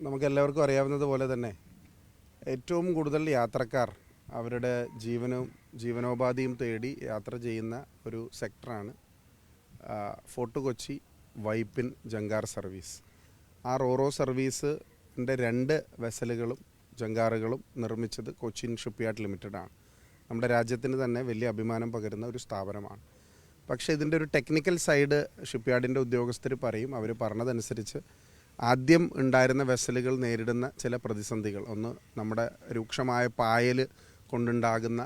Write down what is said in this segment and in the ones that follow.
നമുക്കെല്ലാവർക്കും അറിയാവുന്നതുപോലെ തന്നെ ഏറ്റവും കൂടുതൽ യാത്രക്കാർ അവരുടെ ജീവനോപാധിയും തേടി യാത്ര ചെയ്യുന്ന ഒരു സെക്ടറാണ് ഫോർട്ട് കൊച്ചി വൈപ്പിൻ ജങ്കാർ സർവീസ്. ആ റോറോ സർവീസിൻ്റെ 2 വെസലുകളും ജങ്കാറുകളും നിർമ്മിച്ചത് കൊച്ചിൻ ഷിപ്പ്യാർഡ് ലിമിറ്റഡാണ്. നമ്മുടെ രാജ്യത്തിന് തന്നെ വലിയ അഭിമാനം പകരുന്ന ഒരു സ്ഥാപനമാണ്. പക്ഷേ ഇതിൻ്റെ ഒരു ടെക്നിക്കൽ സൈഡ് ഷിപ്പ്യാർഡിൻ്റെ ഉദ്യോഗസ്ഥർ പറയും. അവർ പറഞ്ഞതനുസരിച്ച് ആദ്യം ഉണ്ടായിരുന്ന വെസലുകൾ നേരിടുന്ന ചില പ്രതിസന്ധികൾ, ഒന്ന് നമ്മുടെ രൂക്ഷമായ പായൽ കൊണ്ടുണ്ടാകുന്ന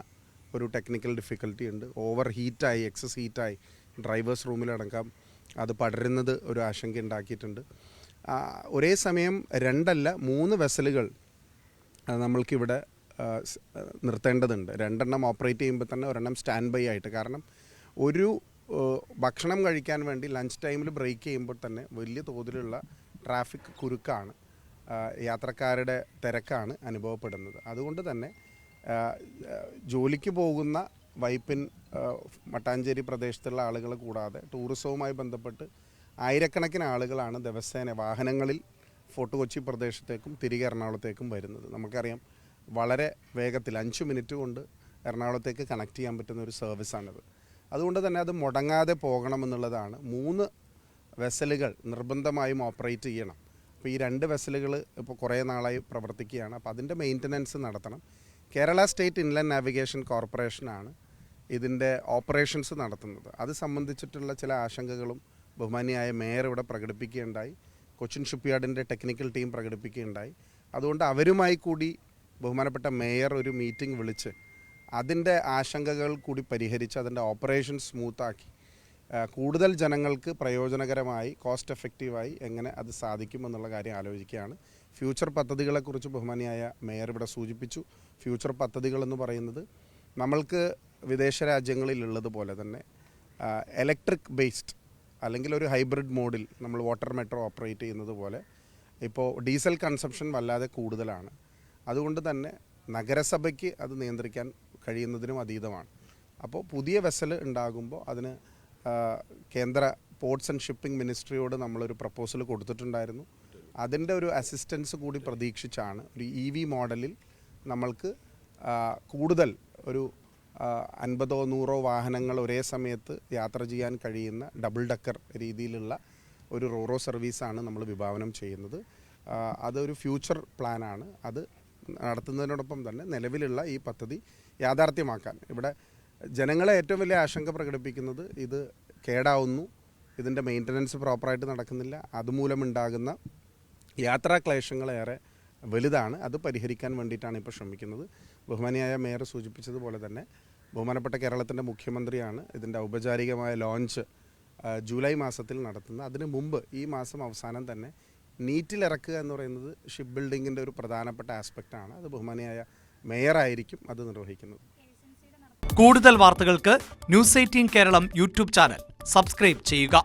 ഒരു ടെക്നിക്കൽ ഡിഫിക്കൽറ്റി ഉണ്ട്. ഓവർ ഹീറ്റായി, എക്സസ് ഹീറ്റായി ഡ്രൈവേഴ്സ് റൂമിലടക്കം അത് പടരുന്നത് ഒരു ആശങ്ക ഉണ്ടാക്കിയിട്ടുണ്ട്. ഒരേ സമയം 2 അല്ല 3 വെസലുകൾ നമ്മൾക്കിവിടെ നിർത്തേണ്ടതുണ്ട്. 2 ഓപ്പറേറ്റ് ചെയ്യുമ്പോൾ തന്നെ 1 സ്റ്റാൻഡ് ബൈ ആയിട്ട്. കാരണം ഒരു ഭക്ഷണം കഴിക്കാൻ വേണ്ടി ലഞ്ച് ടൈമിൽ ബ്രേക്ക് ചെയ്യുമ്പോൾ തന്നെ വലിയ തോതിലുള്ള ട്രാഫിക് കുരുക്കാണ്, യാത്രക്കാരുടെ തിരക്കാണ് അനുഭവപ്പെടുന്നത്. അതുകൊണ്ട് തന്നെ ജോലിക്ക് പോകുന്ന വൈപ്പിൻ മട്ടാഞ്ചേരി പ്രദേശത്തുള്ള ആളുകൾ കൂടാതെ ടൂറിസവുമായി ബന്ധപ്പെട്ട് ആയിരക്കണക്കിന് ആളുകളാണ് ദിവസേന വാഹനങ്ങളിൽ ഫോർട്ട് കൊച്ചി പ്രദേശത്തേക്കും തിരികെ എറണാകുളത്തേക്കും വരുന്നത്. നമുക്കറിയാം, വളരെ വേഗത്തിൽ 5 മിനിറ്റ് കൊണ്ട് എറണാകുളത്തേക്ക് കണക്ട് ചെയ്യാൻ പറ്റുന്ന ഒരു സർവീസാണിത്. അതുകൊണ്ട് തന്നെ അത് മുടങ്ങാതെ പോകണമെന്നുള്ളതാണ്. 3 വെസലുകൾ നിർബന്ധമായും ഓപ്പറേറ്റ് ചെയ്യണം. അപ്പോൾ ഈ 2 വെസലുകൾ ഇപ്പോൾ കുറേ നാളായി പ്രവർത്തിക്കുകയാണ്. അപ്പോൾ അതിൻ്റെ മെയിൻ്റനൻസ് നടത്തണം. കേരള സ്റ്റേറ്റ് ഇൻലാൻഡ് നാവിഗേഷൻ കോർപ്പറേഷനാണ് ഇതിൻ്റെ ഓപ്പറേഷൻസ് നടത്തുന്നത്. അത് സംബന്ധിച്ചിട്ടുള്ള ചില ആശങ്കകളും ബഹുമാനിയായ മേയർ ഇവിടെ പ്രകടിപ്പിക്കുകയുണ്ടായി. കൊച്ചിൻ ഷിപ്പ്യാർഡിൻ്റെ ടെക്നിക്കൽ ടീം പ്രകടിപ്പിക്കുകയുണ്ടായി. അതുകൊണ്ട് അവരുമായി കൂടി ബഹുമാനപ്പെട്ട മേയർ ഒരു മീറ്റിംഗ് വിളിച്ച് അതിൻ്റെ ആശങ്കകൾ കൂടി പരിഹരിച്ച് അതിൻ്റെ ഓപ്പറേഷൻ സ്മൂത്താക്കി കൂടുതൽ ജനങ്ങൾക്ക് പ്രയോജനകരമായി കോസ്റ്റ് എഫക്റ്റീവായി എങ്ങനെ അത് സാധിക്കുമെന്നുള്ള കാര്യം ആലോചിക്കുകയാണ്. ഫ്യൂച്ചർ പദ്ധതികളെക്കുറിച്ച് ബഹുമാനിയായ മേയർ ഇവിടെ സൂചിപ്പിച്ചു. ഫ്യൂച്ചർ പദ്ധതികളെന്ന് പറയുന്നത് നമ്മൾക്ക് വിദേശ രാജ്യങ്ങളിലുള്ളതുപോലെ തന്നെ ഇലക്ട്രിക് ബേസ്ഡ് അല്ലെങ്കിൽ ഒരു ഹൈബ്രിഡ് മോഡിൽ നമ്മൾ വാട്ടർ മെട്രോ ഓപ്പറേറ്റ് ചെയ്യുന്നത് പോലെ ഇപ്പോൾ ഡീസൽ കൺസംഷൻ വല്ലാതെ കൂടുതലാണ്. അതുകൊണ്ട് തന്നെ നഗരസഭയ്ക്ക് അത് നിയന്ത്രിക്കാൻ കഴിയുന്നതിനും അതീതമാണ്. അപ്പോൾ പുതിയ വെസൽ ഉണ്ടാകുമ്പോൾ അതിന് കേന്ദ്ര പോർട്സ് ആൻഡ് ഷിപ്പിംഗ് മിനിസ്ട്രിയോട് നമ്മളൊരു പ്രപ്പോസൽ കൊടുത്തിട്ടുണ്ടായിരുന്നു. അതിൻ്റെ ഒരു അസിസ്റ്റൻസ് കൂടി പ്രതീക്ഷിച്ചാണ് ഒരു EV മോഡലിൽ നമ്മൾക്ക് കൂടുതൽ ഒരു 50 or 100 വാഹനങ്ങൾ ഒരേ സമയത്ത് യാത്ര ചെയ്യാൻ കഴിയുന്ന ഡബിൾ ഡക്കർ രീതിയിലുള്ള ഒരു റോറോ സർവീസാണ് നമ്മൾ വിഭാവനം ചെയ്യുന്നത്. അതൊരു ഫ്യൂച്ചർ പ്ലാനാണ്. അത് നടത്തുന്നതിനോടൊപ്പം തന്നെ നിലവിലുള്ള ഈ പദ്ധതി യാഥാർത്ഥ്യമാക്കാൻ ഇവിടെ ജനങ്ങളെ ഏറ്റവും വലിയ ആശങ്ക പ്രകടിപ്പിക്കുന്നത് ഇത് കേടാവുന്നു, ഇതിൻ്റെ മെയിൻ്റനൻസ് പ്രോപ്പറായിട്ട് നടക്കുന്നില്ല, അതുമൂലമുണ്ടാകുന്ന യാത്രാക്ലേശങ്ങളേറെ വലുതാണ്. അത് പരിഹരിക്കാൻ വേണ്ടിയിട്ടാണ് ഇപ്പോൾ ശ്രമിക്കുന്നത്. ബഹുമാനിയായ മേയർ സൂചിപ്പിച്ചതുപോലെ തന്നെ ബഹുമാനപ്പെട്ട കേരളത്തിൻ്റെ മുഖ്യമന്ത്രിയാണ് ഇതിൻ്റെ ഔപചാരികമായ ലോഞ്ച് ജൂലൈ മാസത്തിൽ നടത്തുന്നത്. അതിന് മുമ്പ് ഈ മാസം അവസാനം തന്നെ നീറ്റിലിറക്കുക എന്ന് പറയുന്നത് ഷിപ്പ് ബിൽഡിങ്ങിൻ്റെ ഒരു പ്രധാനപ്പെട്ട ആസ്പെക്റ്റാണ്. അത് ബഹുമാനിയായ മേയറായിരിക്കും അത് നിർവഹിക്കുന്നത്. കൂടുതൽ വാർത്തകൾക്ക് News 18 Keralam YouTube channel subscribe ചെയ്യുക.